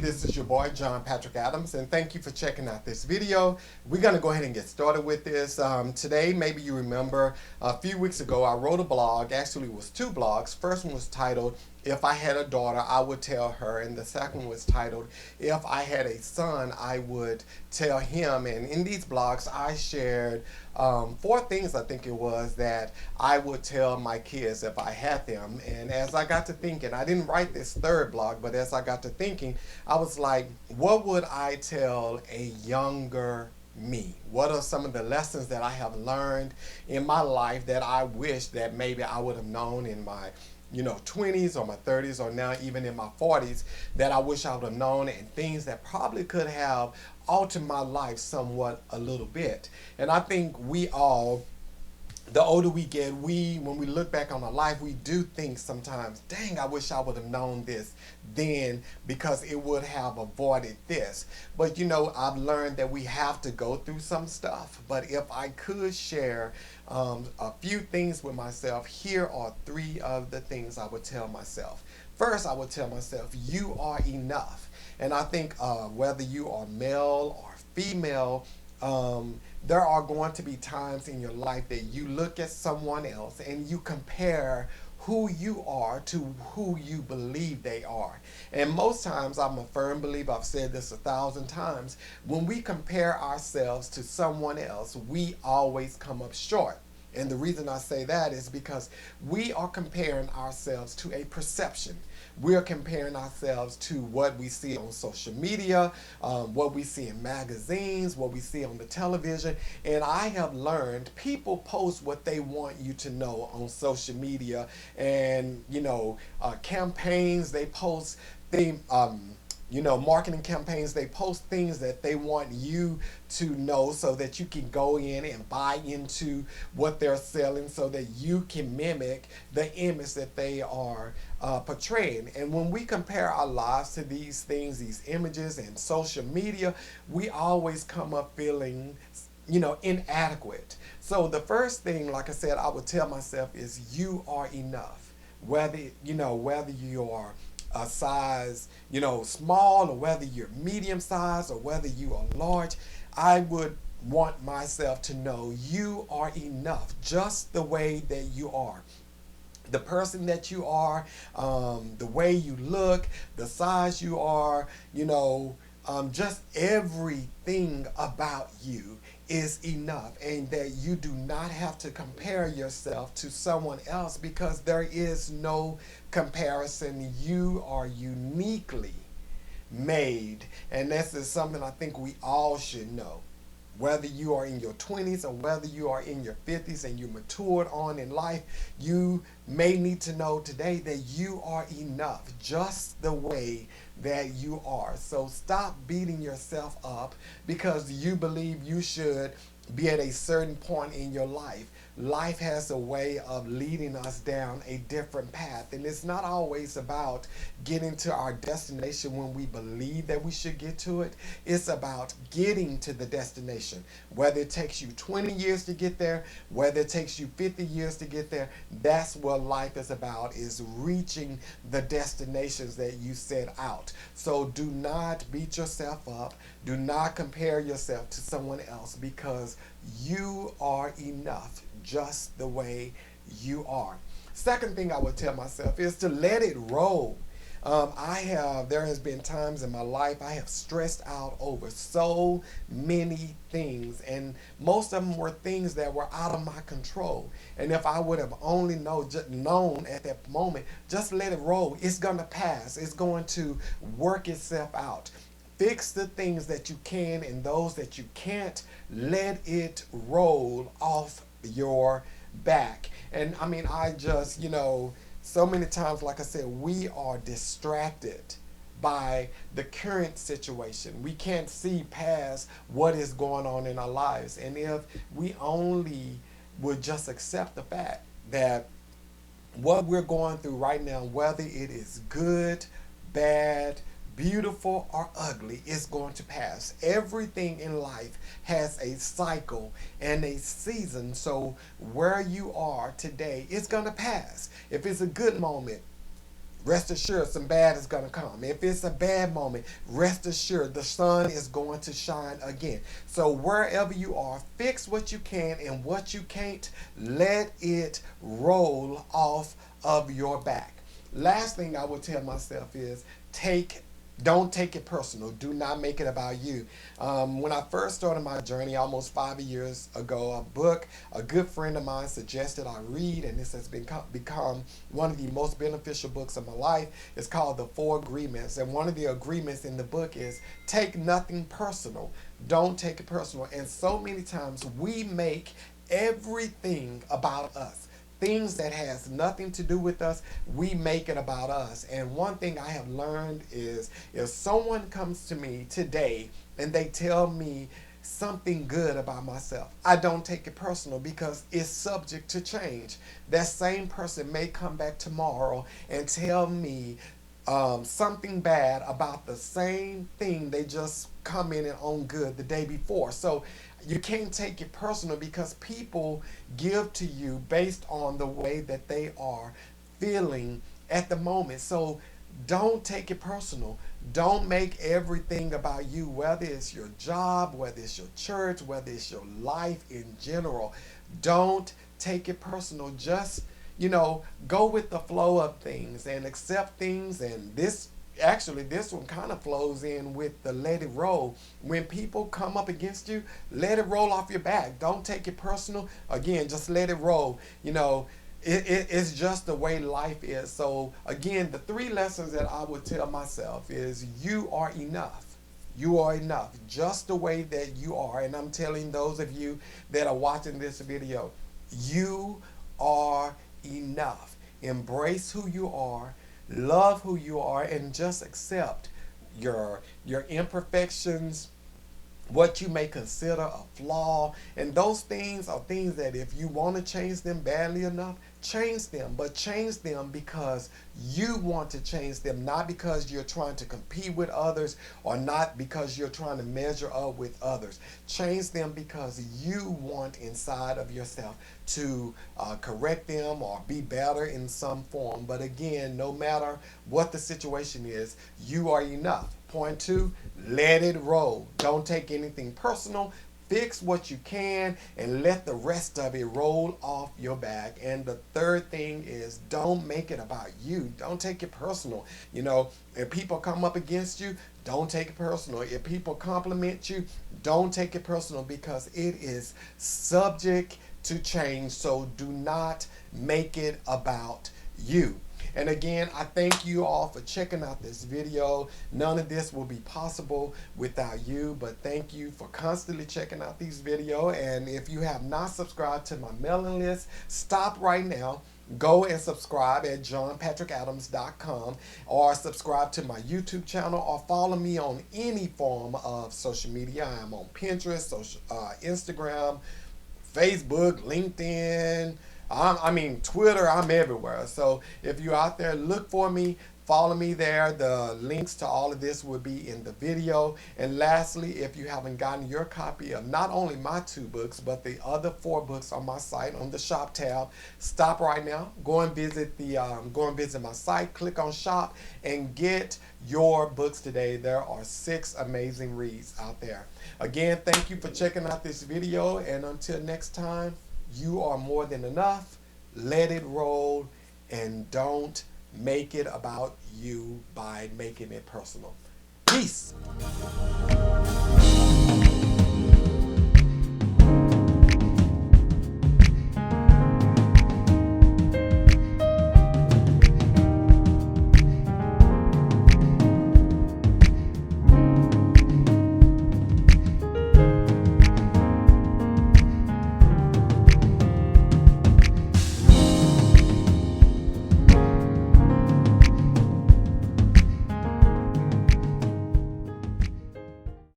This is your boy John Patrick Adams, and thank you for checking out this video. We're going to go ahead and get started with this. Today, maybe you remember a few weeks ago I wrote a blog. Actually, it was two blogs. First one was titled, "If I Had a Daughter, I Would Tell Her," and the second one was titled, "If I Had a Son, I Would Tell Him." And in these blogs, I shared four things, I think it was, that I would tell my kids if I had them. And as I got to thinking, I didn't write this third blog, but as I got to thinking, I was like, what would I tell a younger me? What are some of the lessons that I have learned in my life that I wish that maybe I would have known in my 20s or my 30s, or now even in my 40s, that I wish I would have known, and things that probably could have altered my life somewhat a little bit. And I think we all, the older we get, when we look back on our life, we do think sometimes, dang, I wish I would have known this then, because it would have avoided this. But I've learned that we have to go through some stuff. But if I could share a few things with myself, here are three of the things I would tell myself. First, I would tell myself, you are enough. And I think whether you are male or female, there are going to be times in your life that you look at someone else and you compare who you are to who you believe they are. And most times, I'm a firm believer, I've said this 1,000 times, when we compare ourselves to someone else, we always come up short. And the reason I say that is because we are comparing ourselves to a perception. We're comparing ourselves to what we see on social media, what we see in magazines, what we see on the television. And I have learned people post what they want you to know on social media. And, campaigns, they post things. Marketing campaigns, they post things that they want you to know so that you can go in and buy into what they're selling, so that you can mimic the image that they are portraying. And when we compare our lives to these things, these images and social media, we always come up feeling inadequate. So the first thing, like I said, I would tell myself is you are enough. Whether you are a size, small, or whether you're medium size, or whether you are large, I would want myself to know you are enough just the way that you are. The person that you are, the way you look, the size you are, just everything about you is enough, and that you do not have to compare yourself to someone else, because there is no comparison. You are uniquely made, and this is something I think we all should know. Whether you are in your 20s or whether you are in your 50s and you matured on in life, you may need to know today that you are enough just the way that you are. So stop beating yourself up because you believe you should be at a certain point in your life. Life has a way of leading us down a different path, and it's not always about getting to our destination when we believe that we should get to it. It's about getting to the destination. Whether it takes you 20 years to get there, whether it takes you 50 years to get there, that's what life is about, is reaching the destinations that you set out. So do not beat yourself up. Do not compare yourself to someone else, because you are enough just the way you are. Second thing I would tell myself is to let it roll. There has been times in my life I have stressed out over so many things, and most of them were things that were out of my control. And if I would have only known at that moment, just let it roll. It's going to pass. It's going to work itself out. Fix the things that you can, and those that you can't, let it roll off your back. And I just, so many times, like I said, we are distracted by the current situation. We can't see past what is going on in our lives. And if we only would just accept the fact that what we're going through right now, whether it is good, bad, beautiful, or ugly, is going to pass. Everything in life has a cycle and a season. So where you are today, it's going to pass. If it's a good moment, rest assured some bad is going to come. If it's a bad moment, rest assured the sun is going to shine again. So wherever you are, fix what you can, and what you can't, let it roll off of your back. Last thing I would tell myself is don't take it personal. Do not make it about you. When I first started my journey almost 5 years ago, a book a good friend of mine suggested I read, and this has become one of the most beneficial books of my life. It's called The Four Agreements. And one of the agreements in the book is take nothing personal. Don't take it personal. And so many times we make everything about us. Things that has nothing to do with us, we make it about us. And one thing I have learned is if someone comes to me today and they tell me something good about myself, I don't take it personal because it's subject to change. That same person may come back tomorrow and tell me something bad about the same thing they just commented on good the day before. So you can't take it personal because people give to you based on the way that they are feeling at the moment. So don't take it personal. Don't make everything about you, whether it's your job, whether it's your church, whether it's your life in general. Don't take it personal. Just, go with the flow of things and accept things. And this one kind of flows in with the let it roll. When people come up against you, let it roll off your back. Don't take it personal. Again, just let it roll. It's just the way life is. So again, the three lessons that I would tell myself is you are enough. You are enough just the way that you are. And I'm telling those of you that are watching this video, you are enough. Embrace who you are, love who you are, and just accept your imperfections, what you may consider a flaw. And those things are things that if you want to change them badly enough, change them. But change them because you want to change them, not because you're trying to compete with others or not because you're trying to measure up with others. Change them because you want inside of yourself to correct them or be better in some form. But again, no matter what the situation is, you are enough. Point two, let it roll. Don't take anything personal. Fix what you can and let the rest of it roll off your back. And the third thing is don't make it about you. Don't take it personal. If people come up against you, don't take it personal. If people compliment you, don't take it personal because it is subject to change. So do not make it about you. And again, I thank you all for checking out this video. None of this will be possible without you, but thank you for constantly checking out these videos. And if you have not subscribed to my mailing list, stop right now. Go and subscribe at johnpatrickadams.com or subscribe to my YouTube channel or follow me on any form of social media. I am on Pinterest, Instagram, Facebook, LinkedIn, Twitter. I'm everywhere. So if you're out there, look for me, follow me there. The links to all of this will be in the video. And lastly, if you haven't gotten your copy of not only my 2 books, but the other 4 books on my site on the shop tab, stop right now. Go and visit my site, click on shop, and get your books today. There are 6 amazing reads out there. Again, thank you for checking out this video, and until next time, you are more than enough. Let it roll, and don't make it about you by making it personal. Peace.